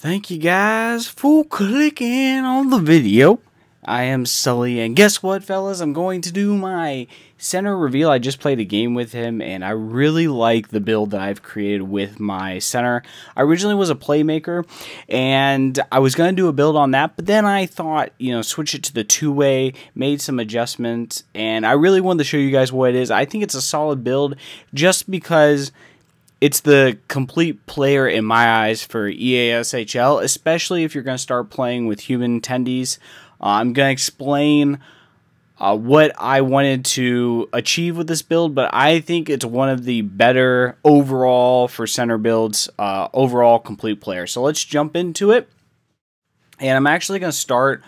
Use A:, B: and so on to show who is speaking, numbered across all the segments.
A: Thank you guys for clicking on the video. I am Sully, and guess what, fellas? I'm going to do my center reveal. I just played a game with him, and I really like the build that I've created with my center. I originally was a playmaker, and I was going to do a build on that, but then I thought, switch it to the two-way, made some adjustments, and I really wanted to show you guys what it is. I think it's a solid build just because it's the complete player in my eyes for EASHL, especially if you're going to start playing with human attendees. I'm going to explain what I wanted to achieve with this build, but I think it's one of the better overall for center builds, overall complete player. So let's jump into it. And I'm actually going to start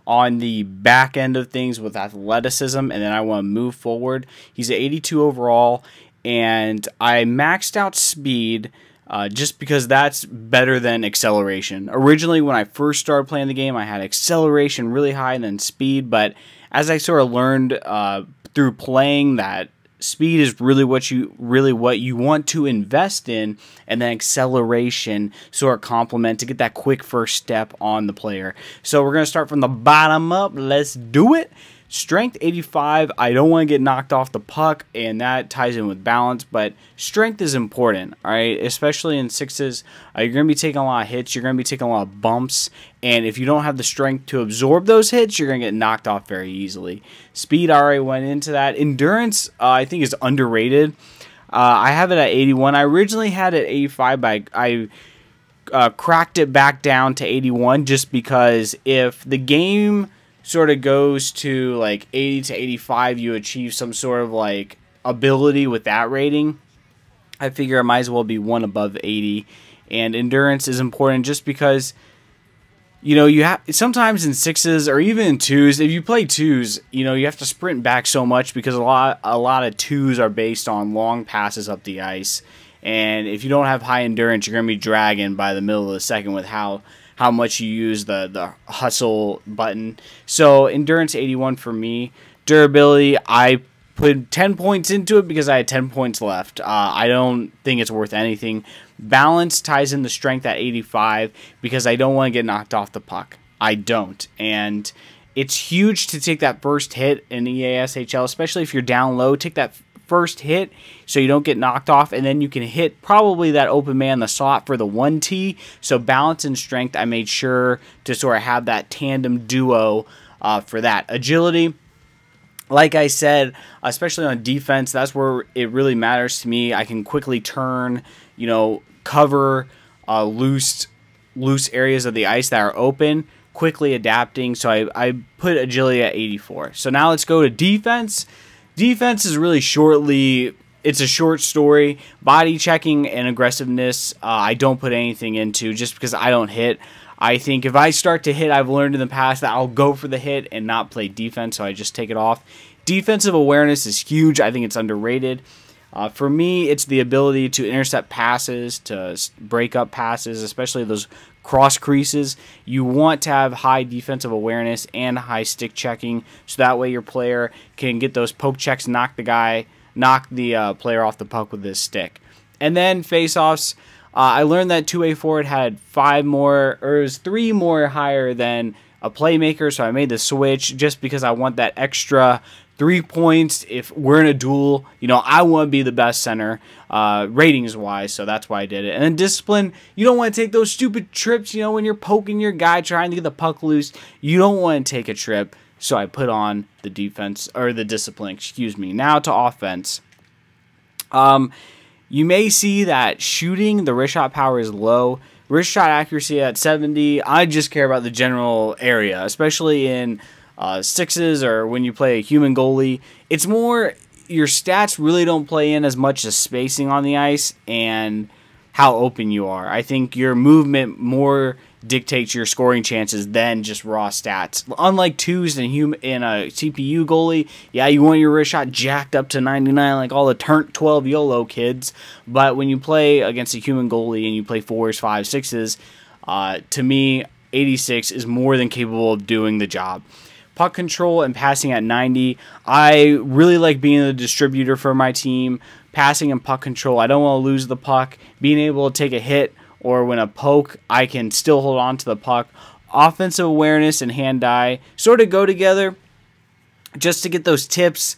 A: on the back end of things with athleticism, and then I want to move forward. He's an 82 overall. And I maxed out speed just because that's better than acceleration. Originally, when I first started playing the game, I had acceleration really high and then speed. But as I sort of learned through playing that speed is really what you want to invest in, and then acceleration sort of complement to get that quick first step on the player. So we're going to start from the bottom up. Let's do it. Strength 85, I don't want to get knocked off the puck, and that ties in with balance, but strength is important, all right? Especially in sixes, you're going to be taking a lot of hits, you're going to be taking a lot of bumps, and if you don't have the strength to absorb those hits, you're going to get knocked off very easily. Speed, I already went into that. Endurance, I think, is underrated. I have it at 81. I originally had it at 85, but I cracked it back down to 81 just because if the game sort of goes to like 80 to 85, you achieve some sort of like ability with that rating. I figure I might as well be one above 80. And endurance is important just because you have sometimes in sixes or even in twos, if you play twos, you have to sprint back so much because a lot of twos are based on long passes up the ice. And if you don't have high endurance, you're going to be dragging by the middle of the second with how much you use the hustle button. So endurance 81 for me. Durability, I put 10 points into it because I had 10 points left. I don't think it's worth anything. Balance ties in the strength at 85 because I don't want to get knocked off the puck. I don't. And it's huge to take that first hit in EASHL, especially if you're down low. Take that first hit so you don't get knocked off, and then you can hit probably that open man, the slot for the 1T. So balance and strength, I made sure to sort of have that tandem duo for that. Agility, like I said, especially on defense, that's where it really matters to me. I can quickly turn, cover loose areas of the ice that are open, quickly adapting. So I put agility at 84. So now let's go to defense. Defense is really it's a short story. Body checking and aggressiveness, I don't put anything into just because I don't hit. I think if I start to hit, I've learned in the past that I'll go for the hit and not play defense, so I just take it off. Defensive awareness is huge. I think it's underrated. For me, it's the ability to intercept passes, to break up passes, especially those cross creases. You want to have high defensive awareness and high stick checking, so that way your player can get those poke checks, knock the player off the puck with his stick. And then face-offs, I learned that two-way forward had 3 more higher than a playmaker, so I made the switch just because I want that extra 3 points. If we're in a duel, I want to be the best center ratings wise, so that's why I did it. And then discipline, you don't want to take those stupid trips, when you're poking your guy trying to get the puck loose. You don't want to take a trip, so I put on the defense, or the discipline, excuse me. Now to offense. You may see that shooting, the wrist shot power is low. Wrist shot accuracy at 70. I just care about the general area, especially in sixes or when you play a human goalie. It's more, your stats really don't play in as much as spacing on the ice and how open you are. I think your movement more dictates your scoring chances than just raw stats. Unlike twos in a CPU goalie, yeah, you want your wrist shot jacked up to 99 like all the turnt 12 YOLO kids, but when you play against a human goalie and you play 4s, 5s, 6s, to me, 86 is more than capable of doing the job. Puck control and passing at 90. I really like being the distributor for my team. Passing and puck control. I don't want to lose the puck. Being able to take a hit or when a poke, I can still hold on to the puck. Offensive awareness and hand-eye sort of go together, just to get those tips,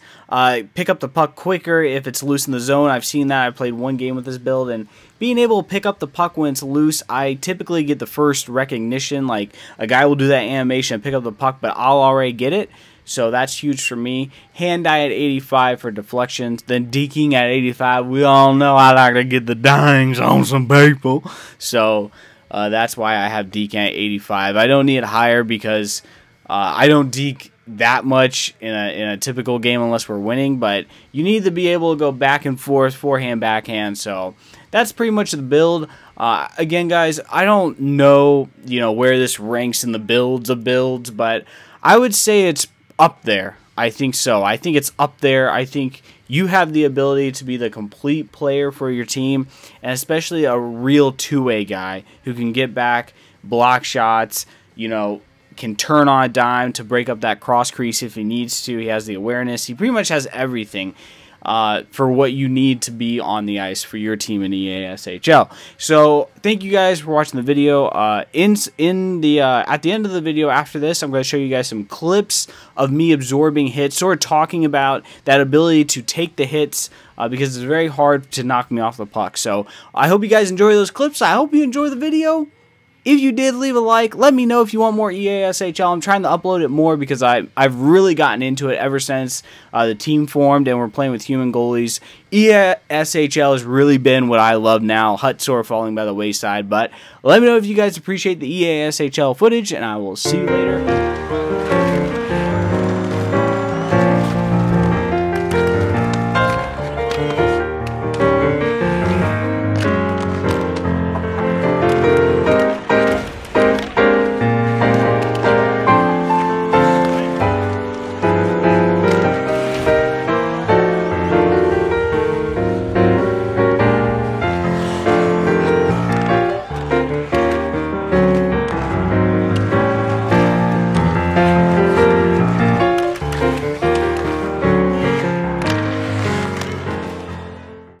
A: pick up the puck quicker if it's loose in the zone. I've seen that. I played one game with this build, and being able to pick up the puck when it's loose, I typically get the first recognition. Like, a guy will do that animation and pick up the puck, but I'll already get it. So that's huge for me. Hand-eye at 85 for deflections. Then deking at 85. We all know I like to get the dings on some people. So that's why I have deking at 85. I don't need it higher because I don't deke that much in a typical game unless we're winning, but you need to be able to go back and forth, forehand, backhand. So that's pretty much the build. Again, guys, I don't know, where this ranks in the builds of builds, but I would say it's up there. I think so. I think it's up there. I think you have the ability to be the complete player for your team, and especially a real two-way guy who can get back, block shots, can turn on a dime to break up that cross crease if he needs to. He has the awareness. He pretty much has everything for what you need to be on the ice for your team in EASHL. So thank you guys for watching the video. At the end of the video after this, I'm going to show you guys some clips of me absorbing hits, sort of talking about that ability to take the hits because it's very hard to knock me off the puck. So I hope you guys enjoy those clips. I hope you enjoy the video. If you did, leave a like. Let me know if you want more EASHL. I'm trying to upload it more because I've really gotten into it ever since the team formed and we're playing with human goalies. EASHL has really been what I love now. Hut sort of falling by the wayside. But let me know if you guys appreciate the EASHL footage, and I will see you later.